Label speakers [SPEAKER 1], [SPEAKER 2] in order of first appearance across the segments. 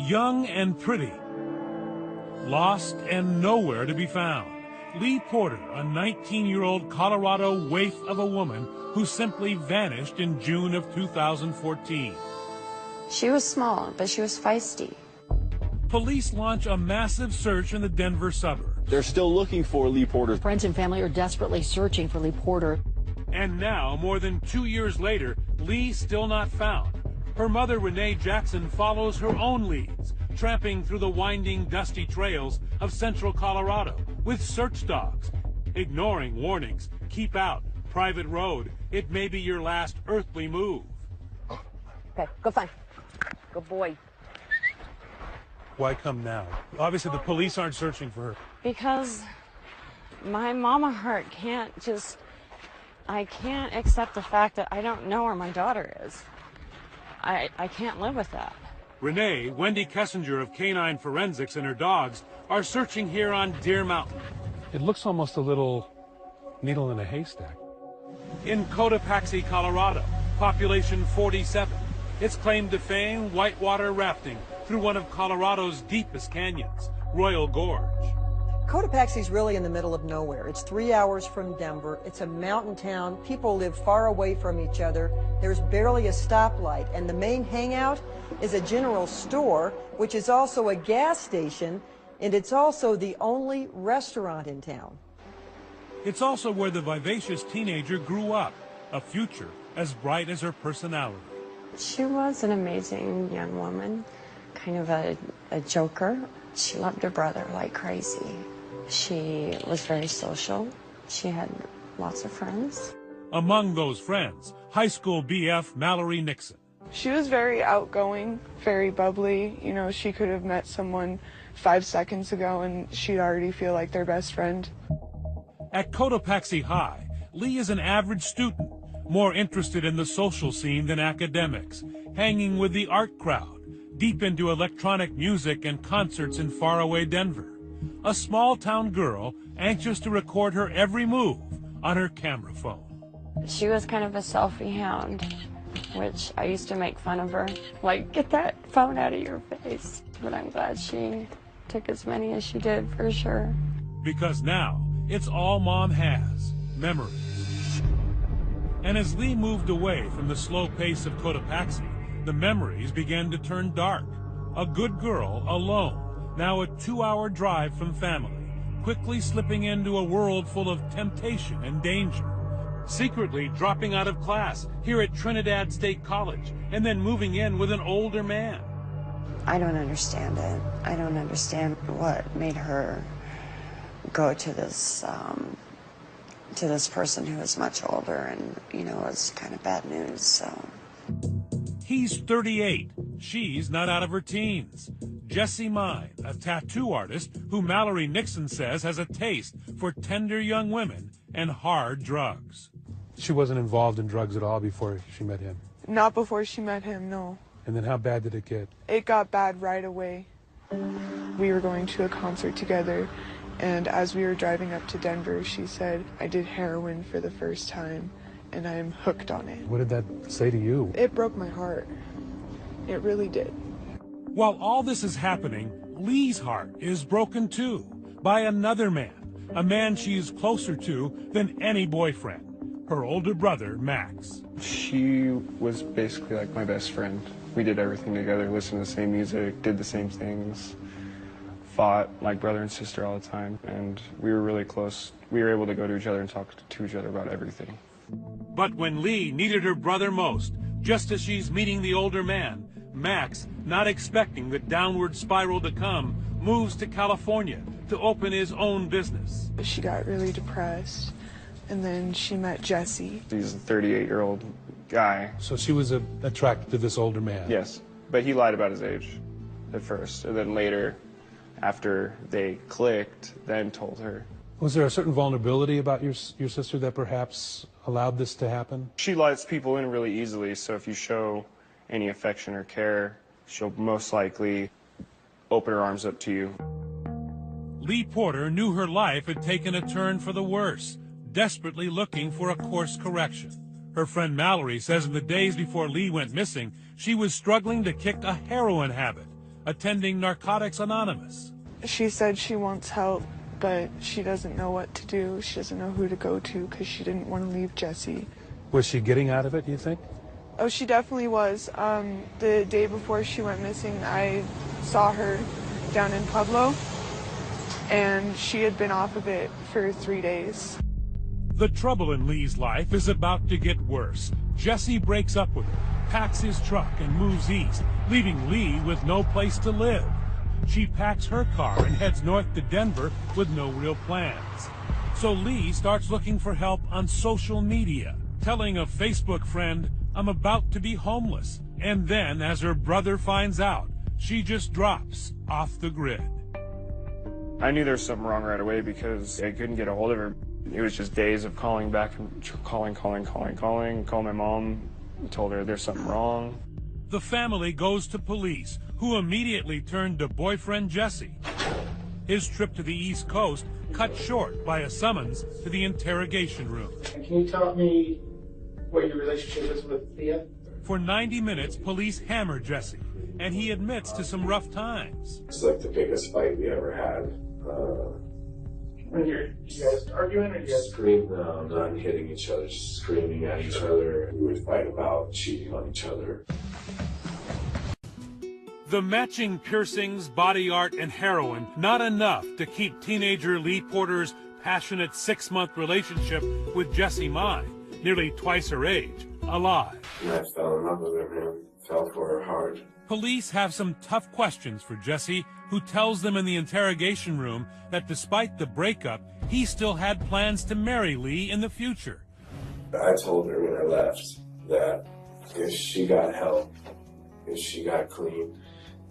[SPEAKER 1] young and pretty, lost and nowhere to be found. Lee Porter, a 19-year-old Colorado waif of a woman who simply vanished in June of 2014.
[SPEAKER 2] She was small, but she was feisty.
[SPEAKER 1] Police launch a massive search in the Denver suburbs.
[SPEAKER 3] They're still looking for Lee Porter.
[SPEAKER 4] Friends and family are desperately searching for Lee Porter.
[SPEAKER 1] And now, more than 2 years later, Lee still not found. Her mother, Renee Jackson, follows her own leads, tramping through the winding, dusty trails of central Colorado with search dogs, ignoring warnings, keep out, private road, it may be your last earthly move.
[SPEAKER 4] Okay, go find. Good boy.
[SPEAKER 1] Why come now? Obviously the police aren't searching for her.
[SPEAKER 2] Because my mama heart I can't accept the fact that I don't know where my daughter is. I can't live with that.
[SPEAKER 1] Renee, Wendy Kessinger of Canine Forensics, and her dogs are searching here on Deer Mountain. It looks almost a little needle in a haystack. In Cotopaxi, Colorado, population 47. It's claim to fame whitewater rafting through one of Colorado's deepest canyons, Royal Gorge.
[SPEAKER 5] Cotopaxi's really in the middle of nowhere. It's 3 hours from Denver. It's a mountain town. People live far away from each other. There's barely a stoplight, and the main hangout is a general store, which is also a gas station, and it's also the only restaurant in town.
[SPEAKER 1] It's also where the vivacious teenager grew up, a future as bright as her personality.
[SPEAKER 2] She was an amazing young woman, kind of a joker. She loved her brother like crazy. She was very social. She had lots of friends.
[SPEAKER 1] Among those friends, high school BF Mallory Nixon.
[SPEAKER 6] She was very outgoing, very bubbly. You know, she could have met someone 5 seconds ago and she'd already feel like their best friend.
[SPEAKER 1] At Cotopaxi High, Lee is an average student, more interested in the social scene than academics, hanging with the art crowd, deep into electronic music and concerts in faraway Denver. A small-town girl anxious to record her every move on her camera phone.
[SPEAKER 2] She was kind of a selfie hound, which I used to make fun of her. Like, get that phone out of your face. But I'm glad she took as many as she did, for sure.
[SPEAKER 1] Because now, it's all Mom has, memories. And as Lee moved away from the slow pace of Cotopaxi, the memories began to turn dark. A good girl, alone, now a 2-hour drive from family, quickly slipping into a world full of temptation and danger. Secretly dropping out of class here at Trinidad State College, and then moving in with an older man.
[SPEAKER 2] I don't understand it. I don't understand what made her go to this person who was much older and, you know, was kind of bad news, so.
[SPEAKER 1] He's 38. She's not out of her teens. Jessie Mine, a tattoo artist who Mallory Nixon says has a taste for tender young women and hard drugs. She wasn't involved in drugs at all before she met him?
[SPEAKER 6] Not before she met him, no.
[SPEAKER 1] And then how bad did it get?
[SPEAKER 6] It got bad right away. We were going to a concert together, and as we were driving up to Denver, she said, I did heroin for the first time, and I'm hooked on it.
[SPEAKER 1] What did that say to you?
[SPEAKER 6] It broke my heart. It really did.
[SPEAKER 1] While all this is happening, Lee's heart is broken too, by another man, a man she's closer to than any boyfriend, her older brother, Max.
[SPEAKER 7] She was basically like my best friend. We did everything together, listened to the same music, did the same things, fought like brother and sister all the time, and we were really close. We were able to go to each other and talk to each other about everything.
[SPEAKER 1] But when Lee needed her brother most, just as she's meeting the older man, Max, not expecting the downward spiral to come, moves to California to open his own business.
[SPEAKER 6] She got really depressed, and then she met Jesse.
[SPEAKER 7] He's a 38-year-old guy.
[SPEAKER 1] So she was attracted to this older man?
[SPEAKER 7] Yes, but he lied about his age at first, and then later, after they clicked, then told her.
[SPEAKER 1] Was there a certain vulnerability about your sister that perhaps allowed this to happen?
[SPEAKER 7] She lets people in really easily, so if you show any affection or care, she'll most likely open her arms up to you.
[SPEAKER 1] Lee Porter knew her life had taken a turn for the worse, desperately looking for a course correction. Her friend Mallory says in the days before Lee went missing, she was struggling to kick a heroin habit, attending Narcotics Anonymous.
[SPEAKER 6] She said she wants help, but she doesn't know what to do. She doesn't know who to go to because she didn't want to leave Jesse.
[SPEAKER 1] Was she getting out of it, do you think?
[SPEAKER 6] Oh, she definitely was. The day before she went missing, I saw her down in Pueblo, and she had been off of it for 3 days.
[SPEAKER 1] The trouble in Lee's life is about to get worse. Jesse breaks up with her, packs his truck, and moves east, leaving Lee with no place to live. She packs her car and heads north to Denver with no real plans. So Lee starts looking for help on social media, telling a Facebook friend, "I'm about to be homeless." And then, as her brother finds out, she just drops off the grid.
[SPEAKER 7] I knew there was something wrong right away because I couldn't get a hold of her. It was just days of calling back and calling my mom, told her there's something wrong.
[SPEAKER 1] The family goes to police, who immediately turned to boyfriend Jesse. His trip to the East Coast cut short by a summons to the interrogation room.
[SPEAKER 3] Can you tell me what your relationship is with Leah?
[SPEAKER 1] For 90 minutes, police hammer Jesse, and he admits to some rough times.
[SPEAKER 8] It's like the biggest fight we ever had.
[SPEAKER 3] When you guys arguing, or you guys
[SPEAKER 8] Scream, no, not hitting each other, just screaming at each other. We would fight about cheating on each other.
[SPEAKER 1] The matching piercings, body art, and heroin, not enough to keep teenager Lee Porter's passionate 6-month relationship with Jessie Mai, nearly twice her age, alive.
[SPEAKER 8] And I fell in love with her, man. Fell for her hard.
[SPEAKER 1] Police have some tough questions for Jesse, who tells them in the interrogation room that despite the breakup, he still had plans to marry Lee in the future.
[SPEAKER 8] I told her when I left that if she got help, if she got clean,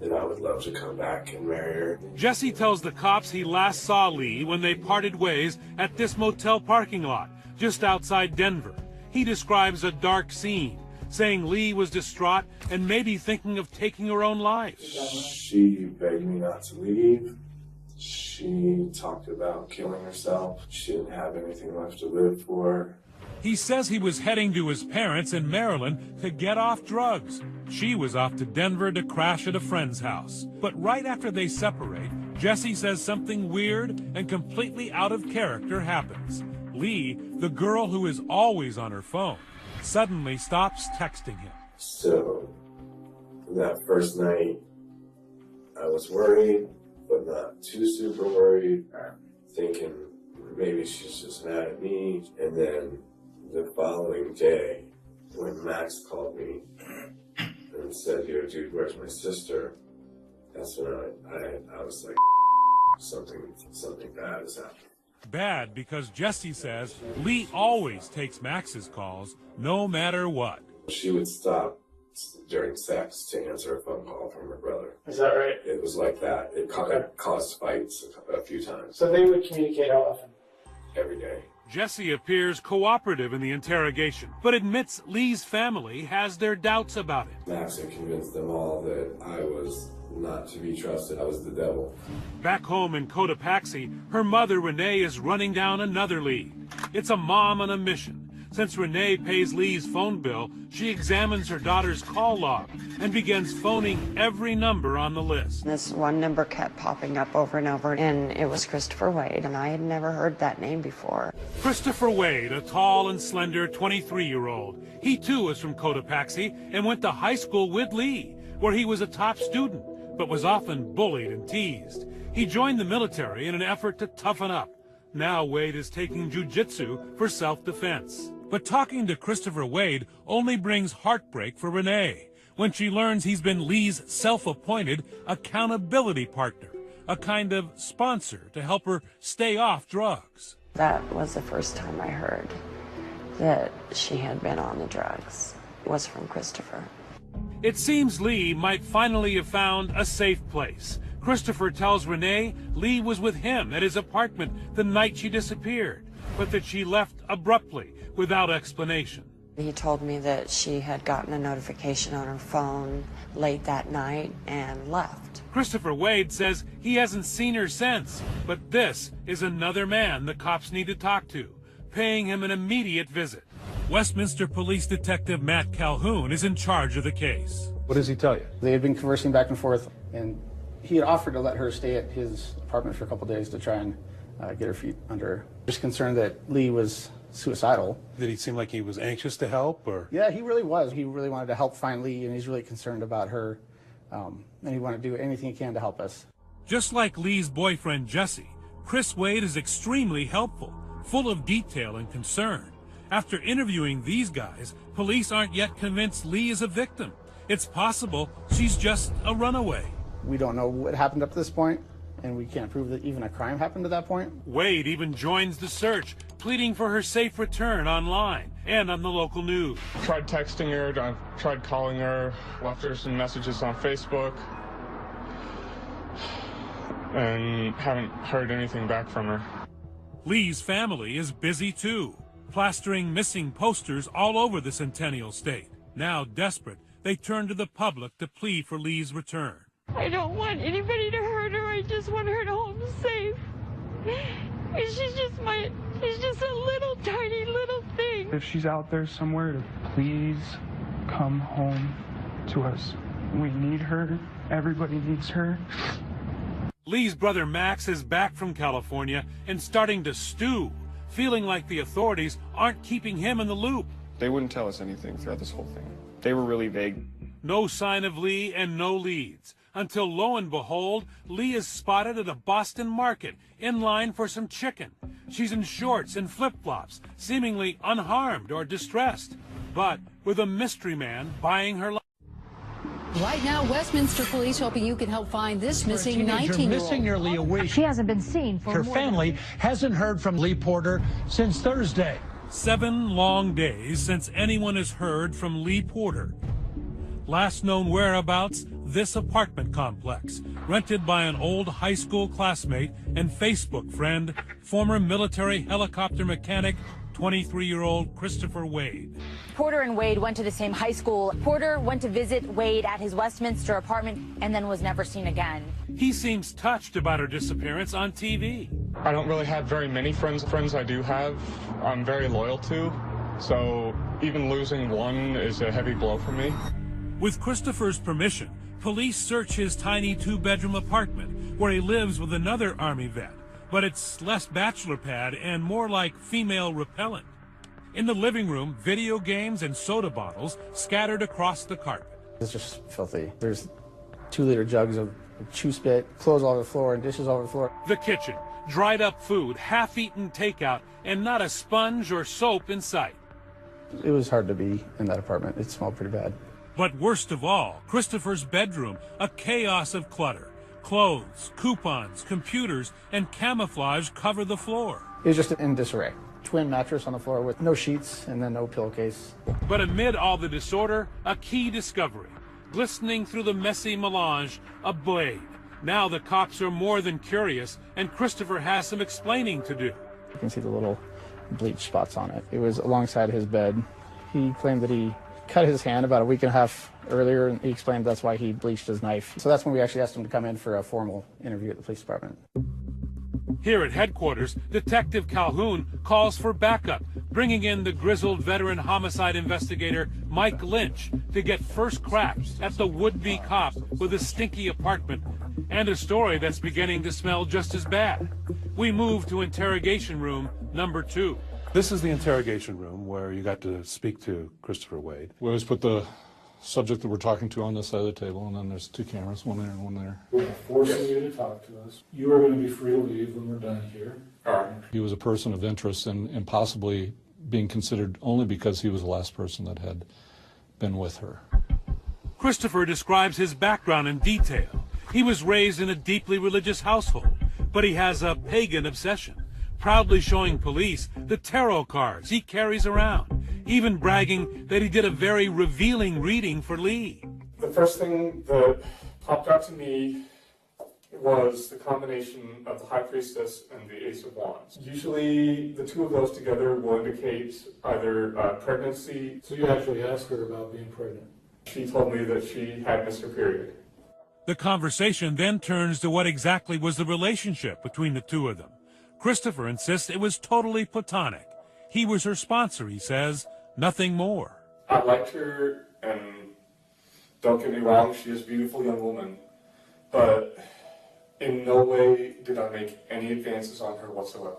[SPEAKER 8] then I would love to come back and marry her.
[SPEAKER 1] Jesse tells the cops he last saw Lee when they parted ways at this motel parking lot, just outside Denver. He describes a dark scene, saying Lee was distraught and maybe thinking of taking her own life.
[SPEAKER 8] She begged me not to leave. She talked about killing herself. She didn't have anything left to live for.
[SPEAKER 1] He says he was heading to his parents in Maryland to get off drugs. She was off to Denver to crash at a friend's house. But right after they separate, Jesse says something weird and completely out of character happens. Lee, the girl who is always on her phone, suddenly stops texting him.
[SPEAKER 8] So, that first night, I was worried, but not too super worried, thinking maybe she's just mad at me. And then the following day, when Max called me and said, "Yo, dude, where's my sister?" That's when I was like, something bad has happened.
[SPEAKER 1] Bad because Jesse says Lee always takes Max's calls, no matter what.
[SPEAKER 8] She would stop during sex to answer a phone call from her brother.
[SPEAKER 3] Is that right?
[SPEAKER 8] It was like that. It caused fights a few times.
[SPEAKER 3] So they would communicate how often?
[SPEAKER 8] Every day.
[SPEAKER 1] Jesse appears cooperative in the interrogation, but admits Lee's family has their doubts about it.
[SPEAKER 8] Max had convinced them all that I was not to be trusted. I was the devil.
[SPEAKER 1] Back home in Cotopaxi, her mother Renee is running down another lead. It's a mom on a mission. Since Renee pays Lee's phone bill, she examines her daughter's call log and begins phoning every number on the list.
[SPEAKER 2] This one number kept popping up over and over, and it was Christopher Wade, and I had never heard that name before.
[SPEAKER 1] Christopher Wade, a tall and slender 23-year-old. He too was from Cotopaxi and went to high school with Lee, where he was a top student, but was often bullied and teased. He joined the military in an effort to toughen up. Now Wade is taking jiu-jitsu for self-defense. But talking to Christopher Wade only brings heartbreak for Renee when she learns he's been Lee's self-appointed accountability partner, a kind of sponsor to help her stay off drugs.
[SPEAKER 2] That was the first time I heard that she had been on the drugs. It was from Christopher.
[SPEAKER 1] It seems Lee might finally have found a safe place. Christopher tells Renee Lee was with him at his apartment the night she disappeared, but that she left abruptly without explanation.
[SPEAKER 2] He told me that she had gotten a notification on her phone late that night and left.
[SPEAKER 1] Christopher Wade says he hasn't seen her since, but this is another man the cops need to talk to, paying him an immediate visit. Westminster Police Detective Matt Calhoun is in charge of the case. What does he tell you?
[SPEAKER 9] They had been conversing back and forth, and he had offered to let her stay at his apartment for a couple of days to try and get her feet under her. Just concerned that Lee was suicidal.
[SPEAKER 1] Did he seem like he was anxious to help, or?
[SPEAKER 9] Yeah, he really was. He really wanted to help find Lee, and he's really concerned about her, and he wanted to do anything he can to help us.
[SPEAKER 1] Just like Lee's boyfriend, Jesse, Chris Wade is extremely helpful, full of detail and concern. After interviewing these guys, police aren't yet convinced Lee is a victim. It's possible she's just a runaway.
[SPEAKER 9] We don't know what happened up to this point, and we can't prove that even a crime happened at that point.
[SPEAKER 1] Wade even joins the search, pleading for her safe return online and on the local news.
[SPEAKER 7] Tried texting her, tried calling her, left her some messages on Facebook, and haven't heard anything back from her.
[SPEAKER 1] Lee's family is busy too, plastering missing posters all over the Centennial State. Now desperate, they turn to the public to plead for Lee's return.
[SPEAKER 10] I don't want anybody to hurt her. I just want her to home safe. She's just a little tiny little thing.
[SPEAKER 7] If she's out there somewhere, to please come home to us. We need her. Everybody needs her.
[SPEAKER 1] Lee's brother Max is back from California and starting to stew, feeling like the authorities aren't keeping him in the loop.
[SPEAKER 7] They wouldn't tell us anything throughout this whole thing. They were really vague.
[SPEAKER 1] No sign of Lee and no leads, until lo and behold, Lee is spotted at a Boston market in line for some chicken. She's in shorts and flip-flops, seemingly unharmed or distressed, but with a mystery man buying her life.
[SPEAKER 11] Right now, Westminster police hoping you can help find this missing 19-year-old.
[SPEAKER 12] Missing nearly a week.
[SPEAKER 11] She hasn't been seen for
[SPEAKER 12] her family hasn't heard from Lee Porter since Thursday.
[SPEAKER 1] 7 long days since anyone has heard from Lee Porter. Last known whereabouts, this apartment complex, rented by an old high school classmate and Facebook friend, former military helicopter mechanic, 23-year-old Christopher Wade.
[SPEAKER 13] Porter and Wade went to the same high school. Porter went to visit Wade at his Westminster apartment and then was never seen again.
[SPEAKER 1] He seems touched about her disappearance on TV.
[SPEAKER 7] I don't really have very many friends. Friends I do have, I'm very loyal to. So even losing one is a heavy blow for me.
[SPEAKER 1] With Christopher's permission, police search his tiny 2-bedroom apartment where he lives with another Army vet. But it's less bachelor pad and more like female repellent. In the living room, video games and soda bottles scattered across the carpet.
[SPEAKER 9] It's just filthy. There's 2-liter jugs of chew spit, clothes all over the floor, and dishes all over the floor.
[SPEAKER 1] The kitchen, dried up food, half-eaten takeout, and not a sponge or soap in sight.
[SPEAKER 9] It was hard to be in that apartment. It smelled pretty bad.
[SPEAKER 1] But worst of all, Christopher's bedroom, a chaos of clutter. Clothes, coupons, computers, and camouflage cover the floor.
[SPEAKER 9] It was just in disarray. Twin mattress on the floor with no sheets and then no pillowcase.
[SPEAKER 1] But amid all the disorder, a key discovery. Glistening through the messy melange, a blade. Now the cops are more than curious, and Christopher has some explaining to do.
[SPEAKER 9] You can see the little bleach spots on it. It was alongside his bed. He claimed that he cut his hand about a week and a half earlier, and he explained that's why he bleached his knife. So that's when we actually asked him to come in for a formal interview at the police department.
[SPEAKER 1] Here at headquarters, Detective Calhoun calls for backup, bringing in the grizzled veteran homicide investigator Mike Lynch to get first cracks at the would-be cop with a stinky apartment and a story that's beginning to smell just as bad. We move to interrogation room number 2.
[SPEAKER 14] This is the interrogation room where you got to speak to Christopher Wade.
[SPEAKER 15] We always put the subject that we're talking to on this side of the table, and then there's 2 cameras, one there and one there.
[SPEAKER 12] We're forcing you to talk to us. You are going to be free to leave when we're done here.
[SPEAKER 15] All right. He was a person of interest and possibly being considered only because he was the last person that had been with her.
[SPEAKER 1] Christopher describes his background in detail. He was raised in a deeply religious household, but he has a pagan obsession, proudly showing police the tarot cards he carries around, even bragging that he did a very revealing reading for Lee.
[SPEAKER 7] The first thing that popped out to me was the combination of the High Priestess and the Ace of Wands. Usually the 2 of those together will indicate either pregnancy.
[SPEAKER 12] So you actually asked her about being pregnant?
[SPEAKER 7] She told me that she had missed her period.
[SPEAKER 1] The conversation then turns to what exactly was the relationship between the 2 of them. Christopher insists it was totally platonic. He was her sponsor, he says, nothing more.
[SPEAKER 7] I liked her, and Don't get me wrong, she is a beautiful young woman, but in no way did I make any advances on her whatsoever.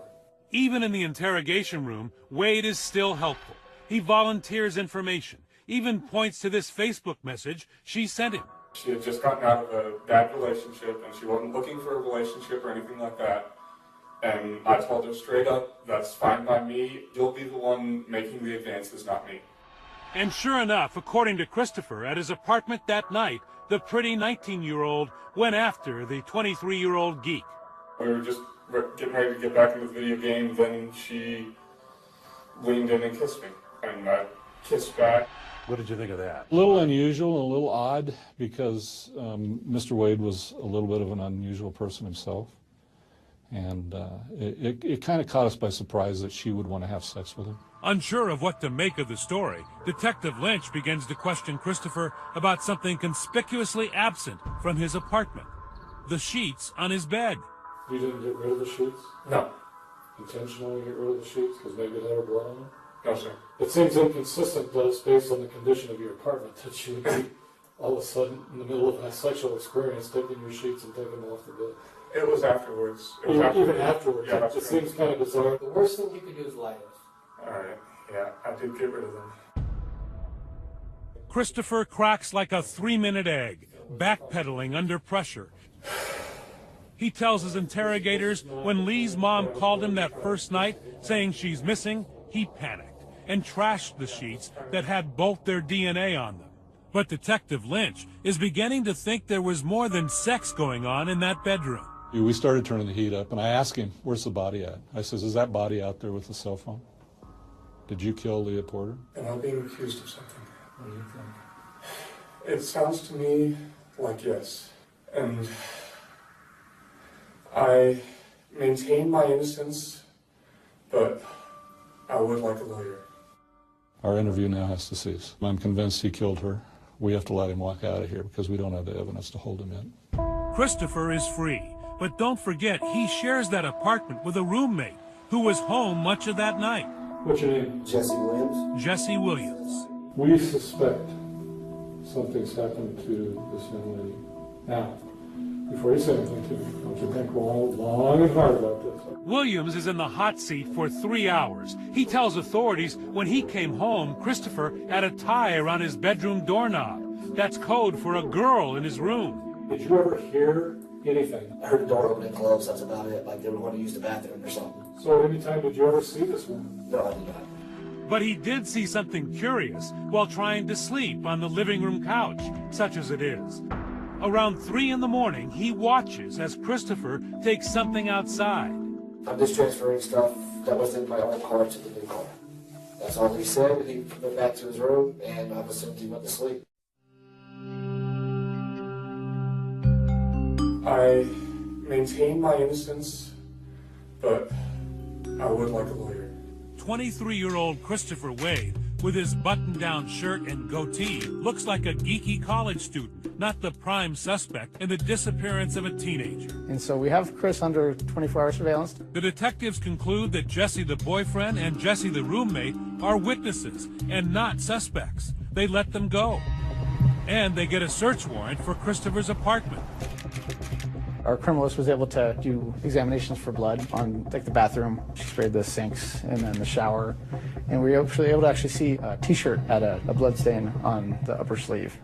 [SPEAKER 1] Even in the interrogation room, Wade is still helpful. He volunteers information, even points to this Facebook message she sent him.
[SPEAKER 7] She had just gotten out of a bad relationship, and she wasn't looking for a relationship or anything like that. And I told her straight up, that's fine by me. You'll be the one making the advances, not me.
[SPEAKER 1] And sure enough, according to Christopher, at his apartment that night, the pretty 19-year-old went after the 23-year-old geek.
[SPEAKER 7] We were just getting ready to get back into the video game, then she leaned in and kissed me, and I kissed back.
[SPEAKER 1] What did you think of that?
[SPEAKER 15] A little unusual and a little odd because Mr. Wade was a little bit of an unusual person himself. And it kind of caught us by surprise that she would want to have sex with him.
[SPEAKER 1] Unsure of what to make of the story, Detective Lynch begins to question Christopher about something conspicuously absent from his apartment: the sheets on his bed.
[SPEAKER 12] You didn't get rid of the sheets?
[SPEAKER 7] No.
[SPEAKER 12] Intentionally get rid of the sheets because maybe they had blood on them?
[SPEAKER 7] No, sir.
[SPEAKER 12] It seems inconsistent, thus, based on the condition of your apartment, that you would be all of a sudden in the middle of a sexual experience taking your sheets and taking them off the bed.
[SPEAKER 7] It was afterwards.
[SPEAKER 12] Even afterwards. Yeah, it just seems kind of bizarre.
[SPEAKER 16] The worst thing you could do is lie to us.
[SPEAKER 7] All right. Yeah, I did get rid of them.
[SPEAKER 1] Christopher cracks like a 3-minute egg, backpedaling under pressure. He tells his interrogators when Lee's mom called him that first night saying she's missing, he panicked and trashed the sheets that had both their DNA on them. But Detective Lynch is beginning to think there was more than sex going on in that bedroom.
[SPEAKER 15] We started turning the heat up, and I asked him, where's the body at? I says, is that body out there with the cell phone? Did you kill Leah Porter?
[SPEAKER 7] Am I being accused of something? What do you think? It sounds to me like yes. And I maintain my innocence, but I would like a lawyer.
[SPEAKER 15] Our interview now has to cease. I'm convinced he killed her. We have to let him walk out of here because we don't have the evidence to hold him in.
[SPEAKER 1] Christopher is free, but don't forget he shares that apartment with a roommate who was home much of that night.
[SPEAKER 12] What's your name?
[SPEAKER 16] Jesse Williams.
[SPEAKER 1] Jesse Williams.
[SPEAKER 12] We suspect something's happened to this young lady. Now, before you say anything to me, don't you think long and hard about this?
[SPEAKER 1] Williams is in the hot seat for 3 hours. He tells authorities when he came home, Christopher had a tie around his bedroom doorknob. That's code for a girl in his room.
[SPEAKER 12] Did you ever hear anything?
[SPEAKER 16] I heard the door open and close, that's about it, like they would want to use the bathroom or something.
[SPEAKER 12] So at any time did you ever see this woman?
[SPEAKER 16] No, I did not.
[SPEAKER 1] But he did see something curious while trying to sleep on the living room couch, such as it is. Around 3 in the morning, he watches as Christopher takes something outside.
[SPEAKER 16] I'm just transferring stuff that was in my old car to the new car. That's all he said. He went back to his room, and I've assumed he went to sleep.
[SPEAKER 7] I maintain my innocence, but I would like a lawyer.
[SPEAKER 1] 23-year-old Christopher Wade, with his button-down shirt and goatee, looks like a geeky college student, not the prime suspect in the disappearance of a teenager.
[SPEAKER 9] And so we have Chris under 24-hour surveillance.
[SPEAKER 1] The detectives conclude that Jesse the boyfriend and Jesse the roommate are witnesses and not suspects. They let them go. And they get a search warrant for Christopher's apartment.
[SPEAKER 9] Our criminalist was able to do examinations for blood on like the bathroom. She sprayed the sinks and then the shower. And we were able to actually see a T-shirt had a blood stain on the upper sleeve.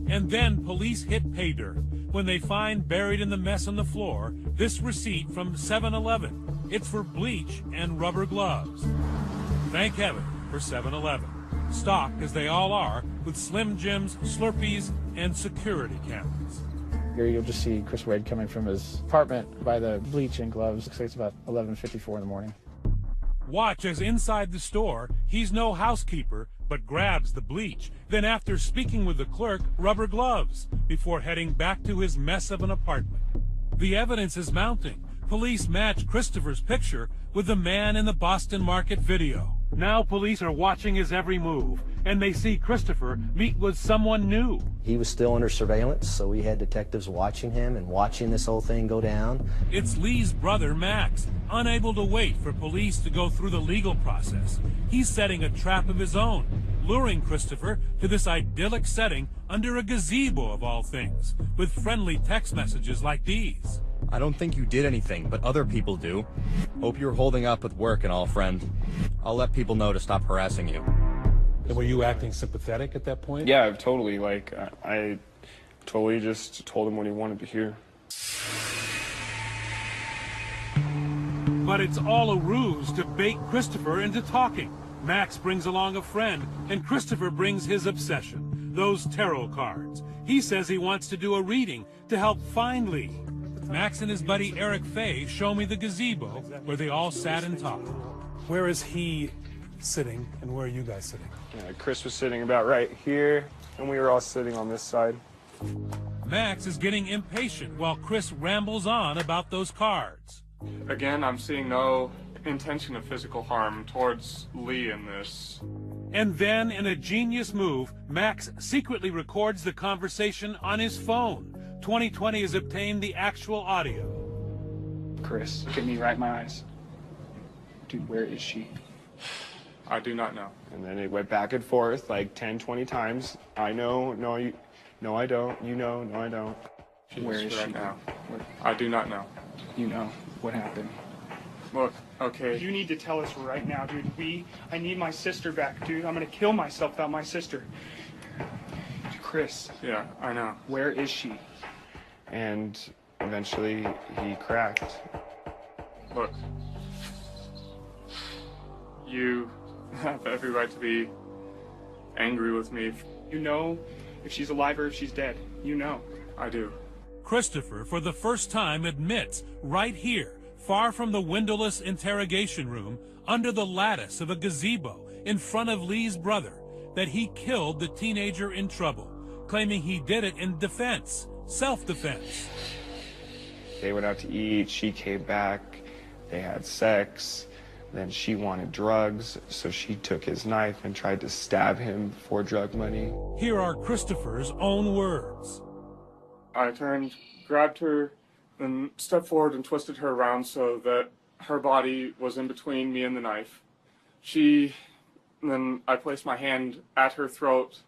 [SPEAKER 1] And then police hit pay dirt when they find buried in the mess on the floor this receipt from 7-Eleven. It's for bleach and rubber gloves. Thank heaven for 7-Eleven. Stocked, as they all are, with Slim Jims, Slurpees, and security cameras.
[SPEAKER 9] Here you'll just see Chris Wade coming from his apartment by the bleach and gloves. Looks like it's about 11:54 in the morning.
[SPEAKER 1] Watch as inside the store, he's no housekeeper, but grabs the bleach. Then after speaking with the clerk, rubber gloves, before heading back to his mess of an apartment. The evidence is mounting. Police match Christopher's picture with the man in the Boston Market video. Now police are watching his every move, and they see Christopher meet with someone new.
[SPEAKER 17] He was still under surveillance, so we had detectives watching him and watching this whole thing go down.
[SPEAKER 1] It's Lee's brother, Max, unable to wait for police to go through the legal process. He's setting a trap of his own. luring Christopher to this idyllic setting under a gazebo of all things, with friendly text messages like these.
[SPEAKER 18] I don't think you did anything, but other people do. Hope you're holding up with work and all, friend. I'll let people know to stop harassing you.
[SPEAKER 14] And were you acting sympathetic at that point?
[SPEAKER 7] Yeah, totally. Like, I totally just told him what he wanted to hear.
[SPEAKER 1] But it's all a ruse to bait Christopher into talking. Max brings along a friend, and Christopher brings his obsession, those tarot cards. He says he wants to do a reading to help find Lee. Max and his buddy Eric Fay show me the gazebo where they all sat and talked.
[SPEAKER 14] Where is he sitting, and where are you guys sitting?
[SPEAKER 7] Yeah, Chris was sitting about right here, and we were all sitting on this side.
[SPEAKER 1] Max is getting impatient while Chris rambles on about those cards.
[SPEAKER 19] Again, I'm seeing no intention of physical harm towards Lee in this.
[SPEAKER 1] And then, in a genius move, Max secretly records the conversation on his phone. 2020 has obtained the actual audio.
[SPEAKER 20] Chris, look at me right in my eyes. Dude, where is she?
[SPEAKER 19] I do not know.
[SPEAKER 7] And then it went back and forth like 10, 20 times. I know, no, no, I don't. You know, no, I don't.
[SPEAKER 20] Where is she
[SPEAKER 19] now? I do not know.
[SPEAKER 20] You know what happened.
[SPEAKER 19] Look, okay.
[SPEAKER 20] You need to tell us right now, dude. I need my sister back, dude. I'm gonna kill myself without my sister. Chris.
[SPEAKER 19] Yeah, I know.
[SPEAKER 20] Where is she?
[SPEAKER 7] And eventually he cracked.
[SPEAKER 19] Look, you have every right to be angry with me.
[SPEAKER 20] You know if she's alive or if she's dead. You know.
[SPEAKER 19] I do.
[SPEAKER 1] Christopher, for the first time, admits right here, far from the windowless interrogation room, under the lattice of a gazebo in front of Lee's brother, that he killed the teenager in trouble, claiming he did it in defense, self-defense.
[SPEAKER 7] They went out to eat, she came back, they had sex, then she wanted drugs, so she took his knife and tried to stab him for drug money.
[SPEAKER 1] Here are Christopher's own words.
[SPEAKER 19] I turned, grabbed her, then stepped forward and twisted her around so that her body was in between me and the knife. Then I placed my hand at her throat.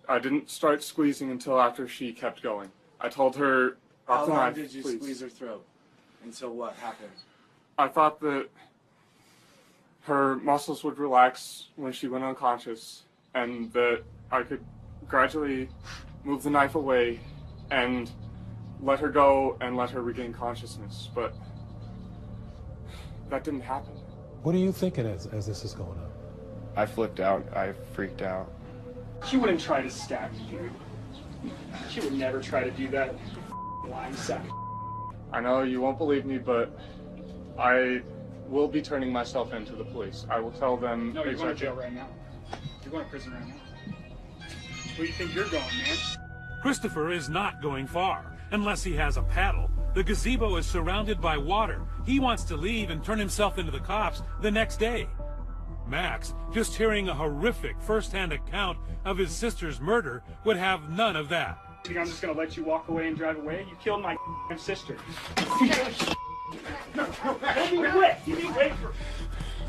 [SPEAKER 19] I didn't start squeezing until after she kept going. I told her,
[SPEAKER 16] How long
[SPEAKER 19] knife,
[SPEAKER 16] did you
[SPEAKER 19] please.
[SPEAKER 16] squeeze her throat? Until what happened?
[SPEAKER 19] I thought that her muscles would relax when she went unconscious, and that I could gradually move the knife away and let her go and let her regain consciousness, but that didn't happen.
[SPEAKER 14] What are you thinking as this is going on?
[SPEAKER 7] I flipped out, I freaked out.
[SPEAKER 20] She wouldn't try to stab you, dude. She would never try to do that. Lying sack.
[SPEAKER 19] I know you won't believe me, but I will be turning myself in to the police. I will tell them.
[SPEAKER 20] No, you're going to jail right now. You're going to prison right now. Where do you think you're going, man?
[SPEAKER 1] Christopher is not going far, unless he has a paddle. The gazebo is surrounded by water. He wants to leave and turn himself into the cops the next day. Max, just hearing a horrific first-hand account of his sister's murder, would have none of that.
[SPEAKER 20] You think I'm just going to let you walk away and drive away? You killed my sister. No, let me wait. You need wait for.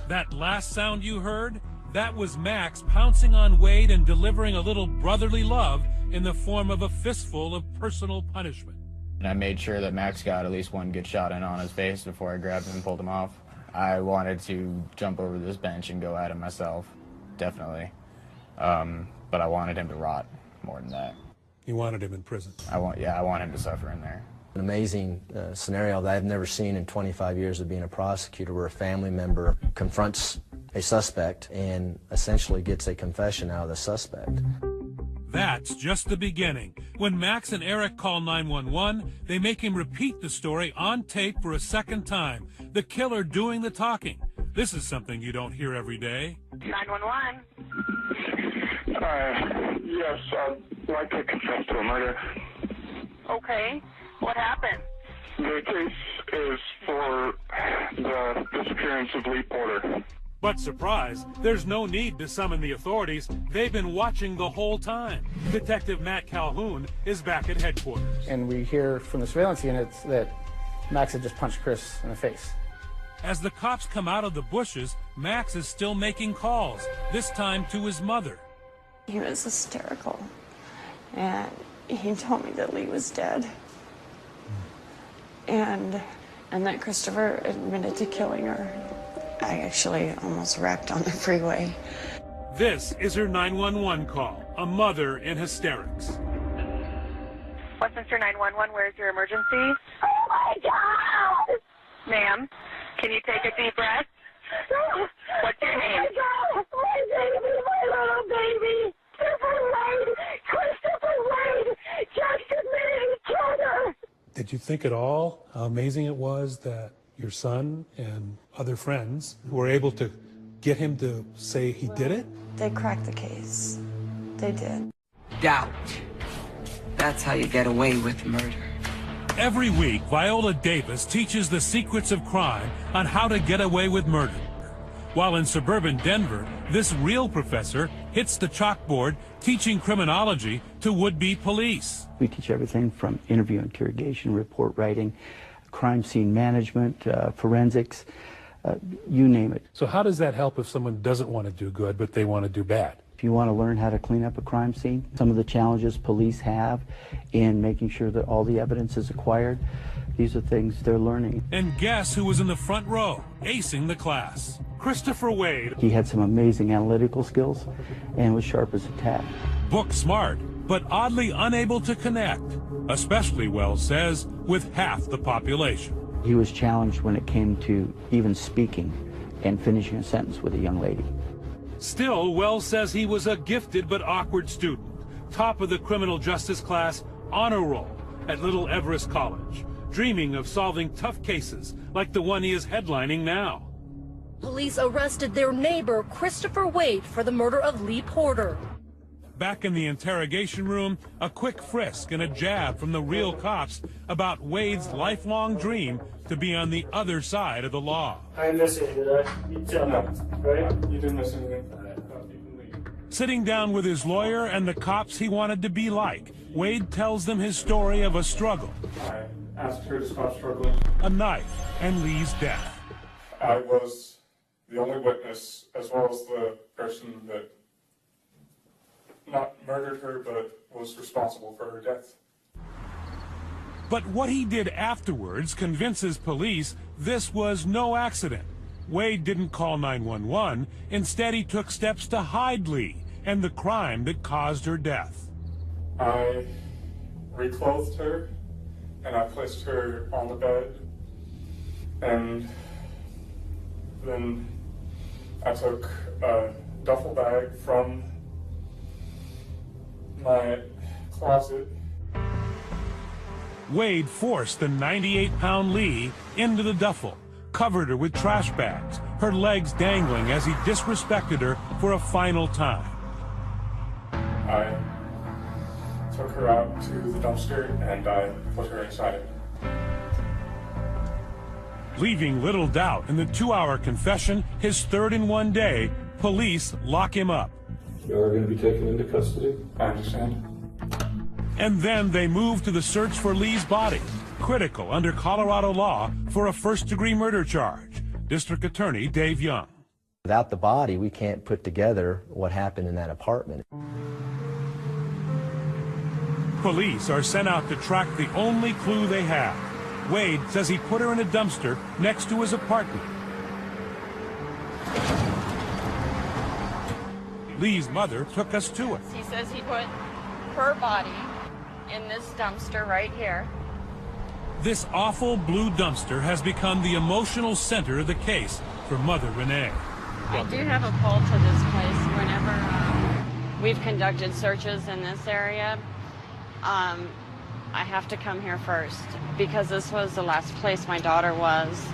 [SPEAKER 1] That last sound you heard, that was Max pouncing on Wade and delivering a little brotherly love in the form of a fistful of personal punishment.
[SPEAKER 9] And I made sure that Max got at least one good shot in on his face before I grabbed him and pulled him off. I wanted to jump over this bench and go at him myself, definitely. But I wanted him to rot more than that.
[SPEAKER 14] You wanted him in prison?
[SPEAKER 9] I want him to suffer in there.
[SPEAKER 17] An amazing scenario that I've never seen in 25 years of being a prosecutor, where a family member confronts a suspect and essentially gets a confession out of the suspect.
[SPEAKER 1] That's just the beginning. When Max and Eric call 911, they make him repeat the story on tape for a second time, the killer doing the talking. This is something you don't hear every day.
[SPEAKER 10] 911.
[SPEAKER 3] Yes, I'd like to confess to a murder.
[SPEAKER 10] Okay. What happened?
[SPEAKER 3] The case is for the disappearance of Lee Porter.
[SPEAKER 1] But surprise, there's no need to summon the authorities. They've been watching the whole time. Detective Matt Calhoun is back at headquarters.
[SPEAKER 9] And we hear from the surveillance units that Max had just punched Chris in the face.
[SPEAKER 1] As the cops come out of the bushes, Max is still making calls, this time to his mother.
[SPEAKER 2] He was hysterical, and he told me that Lee was dead, and that Christopher admitted to killing her. I actually almost wrecked on the freeway.
[SPEAKER 1] This is her 911 call, a mother in hysterics.
[SPEAKER 21] Westminster 911, where's your emergency? Oh my God! Ma'am, can you take a deep breath? What's your name? Oh my baby, my little baby! Christopher Wade just admitted he killed her!
[SPEAKER 14] Did you think at all how amazing it was that your son and other friends were able to get him to say he did it?
[SPEAKER 2] They cracked the case. They did.
[SPEAKER 22] Doubt. That's how you get away with murder.
[SPEAKER 1] Every week, Viola Davis teaches the secrets of crime on how to get away with murder. While in suburban Denver, this real professor hits the chalkboard teaching criminology to would-be police.
[SPEAKER 23] We teach everything from interview interrogation, report writing, crime scene management, forensics, you name it.
[SPEAKER 14] So how does that help if someone doesn't want to do good, but they want to do bad?
[SPEAKER 23] If you want to learn how to clean up a crime scene, some of the challenges police have in making sure that all the evidence is acquired, these are things they're learning.
[SPEAKER 1] And guess who was in the front row, acing the class? Christopher Wade.
[SPEAKER 23] He had some amazing analytical skills and was sharp as a tack.
[SPEAKER 1] Book smart, but oddly unable to connect, especially, Wells says, with half the population.
[SPEAKER 23] He was challenged when it came to even speaking and finishing a sentence with a young lady.
[SPEAKER 1] Still, Wells says he was a gifted but awkward student, top of the criminal justice class honor roll at Little Everest College, dreaming of solving tough cases like the one he is headlining now.
[SPEAKER 24] Police arrested their neighbor, Christopher Wade, for the murder of Lee Porter.
[SPEAKER 1] Back in the interrogation room, a quick frisk and a jab from the real cops about Wade's lifelong dream to be on the other side of the law.
[SPEAKER 19] I didn't miss anything, did I? You tell me, right? You didn't miss anything.
[SPEAKER 1] Sitting down with his lawyer and the cops he wanted to be like, Wade tells them his story of a struggle.
[SPEAKER 19] I asked her to stop struggling.
[SPEAKER 1] A knife and Lee's death.
[SPEAKER 19] I was the only witness, as well as the person that not murdered her, but was responsible for her death.
[SPEAKER 1] But what he did afterwards convinces police this was no accident. Wade didn't call 911. Instead, he took steps to hide Lee and the crime that caused her death.
[SPEAKER 19] I reclothed her, and I placed her on the bed, and then I took a duffel bag from my closet.
[SPEAKER 1] Wade forced the 98-pound Lee into the duffel, covered her with trash bags, her legs dangling as he disrespected her for a final time.
[SPEAKER 19] I took her out to the dumpster and I put her inside it.
[SPEAKER 1] Leaving little doubt in the 2-hour confession, his third in one day, police lock him up.
[SPEAKER 12] You are going to be taken into custody.
[SPEAKER 19] I understand.
[SPEAKER 1] And then they move to the search for Lee's body, critical under Colorado law for a first-degree murder charge. District Attorney Dave Young.
[SPEAKER 17] Without the body, we can't put together what happened in that apartment.
[SPEAKER 1] Police are sent out to track the only clue they have. Wade says he put her in a dumpster next to his apartment. Lee's mother took us to it.
[SPEAKER 2] He says he put her body in this dumpster right here.
[SPEAKER 1] This awful blue dumpster has become the emotional center of the case for Mother Renee.
[SPEAKER 2] I do have a pull to this place whenever we've conducted searches in this area. I have to come here first because this was the last place my daughter was.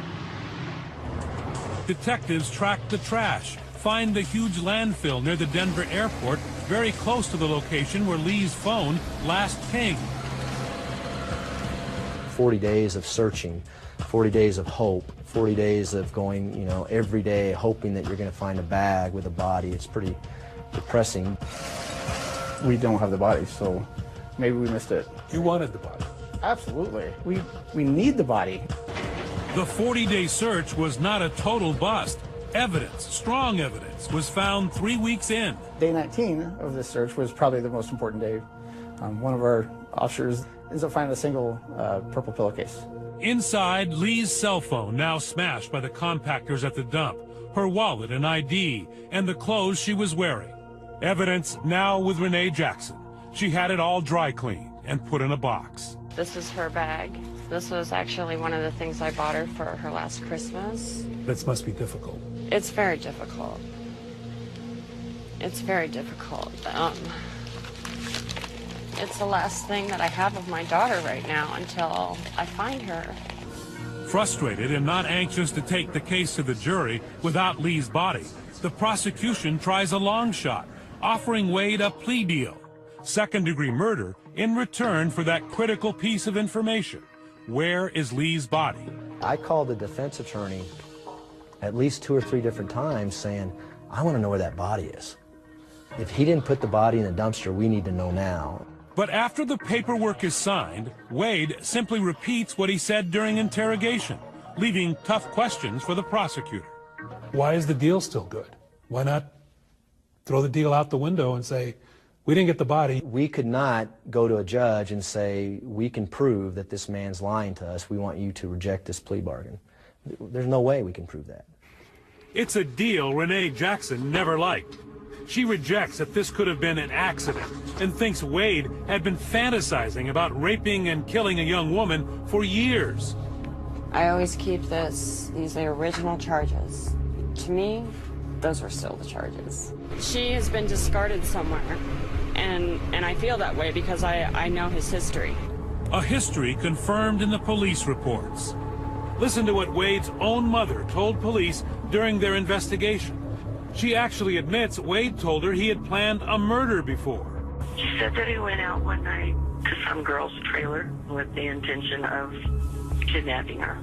[SPEAKER 1] Detectives track the trash, find the huge landfill near the Denver airport, very close to the location where Lee's phone last pinged.
[SPEAKER 17] 40 days of searching, 40 days of hope, 40 days of going, you know, every day hoping that you're going to find a bag with a body. It's pretty depressing.
[SPEAKER 9] We don't have the body, so maybe we missed it.
[SPEAKER 14] You wanted the body.
[SPEAKER 9] Absolutely. We need the body.
[SPEAKER 1] The 40-day search was not a total bust. Evidence, strong evidence, was found 3 weeks in.
[SPEAKER 9] Day 19 of this search was probably the most important day. One of our officers ends up finding a single purple pillowcase.
[SPEAKER 1] Inside, Lee's cell phone, now smashed by the compactors at the dump, her wallet and ID, and the clothes she was wearing. Evidence now with Renee Jackson. She had it all dry cleaned and put in a box.
[SPEAKER 2] This is her bag. This was actually one of the things I bought her for her last Christmas.
[SPEAKER 14] This must be difficult.
[SPEAKER 2] It's very difficult. It's very difficult. It's the last thing that I have of my daughter right now until I find her.
[SPEAKER 1] Frustrated and not anxious to take the case to the jury without Lee's body, the prosecution tries a long shot, offering Wade a plea deal. Second-degree murder in return for that critical piece of information. Where is Lee's body?
[SPEAKER 17] I called the defense attorney at least 2 or 3 different times saying, I want to know where that body is. If he didn't put the body in the dumpster, we need to know now.
[SPEAKER 1] But after the paperwork is signed, Wade simply repeats what he said during interrogation, leaving tough questions for the prosecutor.
[SPEAKER 14] Why is the deal still good? Why not throw the deal out the window and say, we didn't get the body?
[SPEAKER 17] We could not go to a judge and say, we can prove that this man's lying to us. We want you to reject this plea bargain. There's no way we can prove that.
[SPEAKER 1] It's a deal Renee Jackson never liked. She rejects that this could have been an accident and thinks Wade had been fantasizing about raping and killing a young woman for years.
[SPEAKER 2] I always keep these are original charges. To me, those were still the charges. She has been discarded somewhere, and I feel that way because I know his history.
[SPEAKER 1] A history confirmed in the police reports. Listen to what Wade's own mother told police during their investigation. She actually admits Wade told her he had planned a murder before.
[SPEAKER 4] She said that he went out one night to some girl's trailer with the intention of kidnapping her.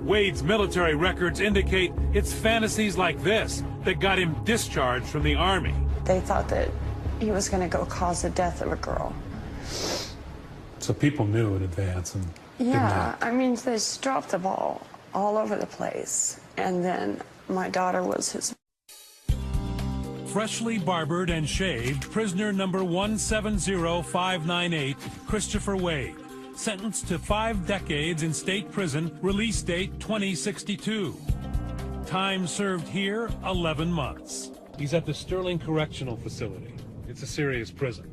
[SPEAKER 1] Wade's military records indicate it's fantasies like this that got him discharged from the Army.
[SPEAKER 2] They thought that he was going to go cause the death of a girl.
[SPEAKER 14] So people knew in advance and
[SPEAKER 2] Yeah, I mean, they just dropped the ball all over the place. And then my daughter was his.
[SPEAKER 1] Freshly barbered and shaved, prisoner number 170598, Christopher Wade, sentenced to 5 decades in state prison, release date 2062. Time served here, 11 months. He's at the Sterling Correctional Facility. It's a serious prison.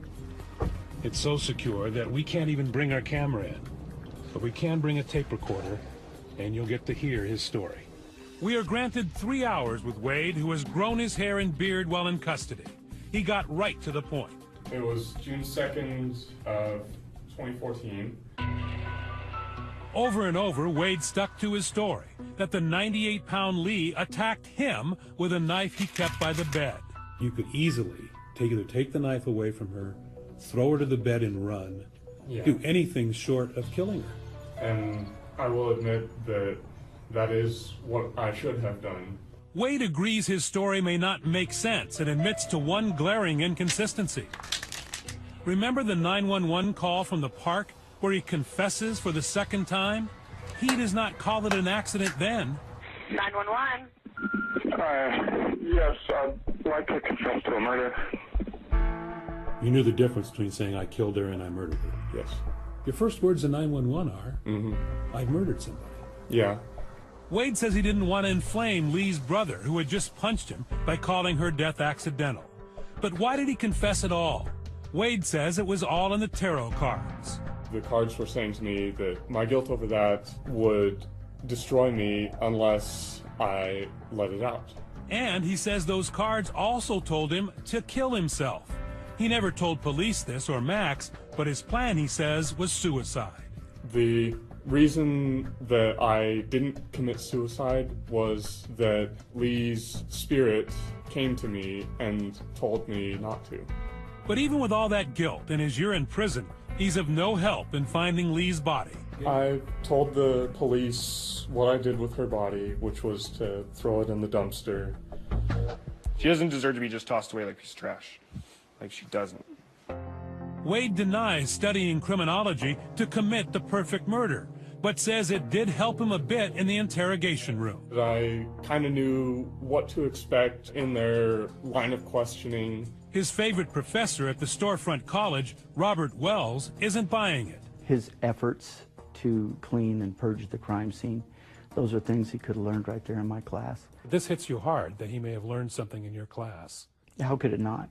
[SPEAKER 1] It's so secure that we can't even bring our camera in. But we can bring a tape recorder, and you'll get to hear his story. We are granted 3 hours with Wade, who has grown his hair and beard while in custody. He got right to the point.
[SPEAKER 19] It was June 2nd of 2014.
[SPEAKER 1] Over and over, Wade stuck to his story that the 98-pound Lee attacked him with a knife he kept by the bed.
[SPEAKER 14] You could easily either take the knife away from her, throw her to the bed and run, do anything short of killing her.
[SPEAKER 19] And I will admit that that is what I should have done.
[SPEAKER 1] Wade agrees his story may not make sense and admits to one glaring inconsistency. Remember the 911 call from the park where he confesses for the second time? He does not call it an accident then.
[SPEAKER 21] 911.
[SPEAKER 3] Yes, I'd like to confess to a murder.
[SPEAKER 14] You knew the difference between saying I killed her and I murdered her.
[SPEAKER 19] Yes.
[SPEAKER 14] Your first words in 911 are, I murdered somebody.
[SPEAKER 19] Yeah.
[SPEAKER 1] Wade says he didn't want to inflame Lee's brother, who had just punched him, by calling her death accidental. But why did he confess at all? Wade says it was all in the tarot cards.
[SPEAKER 19] The cards were saying to me that my guilt over that would destroy me unless I let it out.
[SPEAKER 1] And he says those cards also told him to kill himself. He never told police this or Max, but his plan, he says, was suicide.
[SPEAKER 19] The reason that I didn't commit suicide was that Lee's spirit came to me and told me not to.
[SPEAKER 1] But even with all that guilt and his year in prison, he's of no help in finding Lee's body.
[SPEAKER 19] I told the police what I did with her body, which was to throw it in the dumpster.
[SPEAKER 7] She doesn't deserve to be just tossed away like a piece of trash. Like she doesn't.
[SPEAKER 1] Wade denies studying criminology to commit the perfect murder, but says it did help him a bit in the interrogation room.
[SPEAKER 19] I kind of knew what to expect in their line of questioning.
[SPEAKER 1] His favorite professor at the storefront college, Robert Wells, isn't buying it.
[SPEAKER 23] His efforts to clean and purge the crime scene, those are things he could have learned right there in my class.
[SPEAKER 14] This hits you hard that he may have learned something in your class.
[SPEAKER 23] How could it not?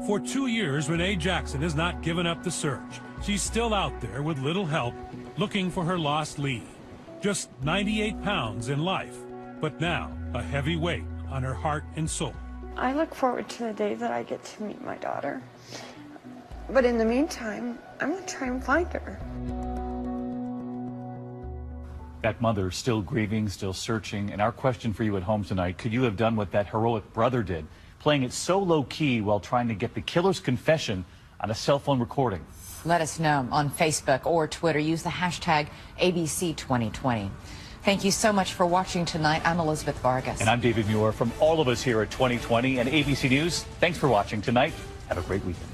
[SPEAKER 1] For 2 years, Renee Jackson has not given up the search. She's still out there with little help, looking for her lost Lee. Just 98 pounds in life, but now a heavy weight on her heart and soul.
[SPEAKER 2] I look forward to the day that I get to meet my daughter. But in the meantime, I'm going to try and find her.
[SPEAKER 5] That mother still grieving, still searching, and our question for you at home tonight, could you have done what that heroic brother did, playing it so low-key while trying to get the killer's confession on a cell phone recording?
[SPEAKER 13] Let us know on Facebook or Twitter. Use the hashtag ABC2020. Thank you so much for watching tonight. I'm Elizabeth Vargas.
[SPEAKER 5] And I'm David Muir. From all of us here at 2020 and ABC News, thanks for watching tonight. Have a great weekend.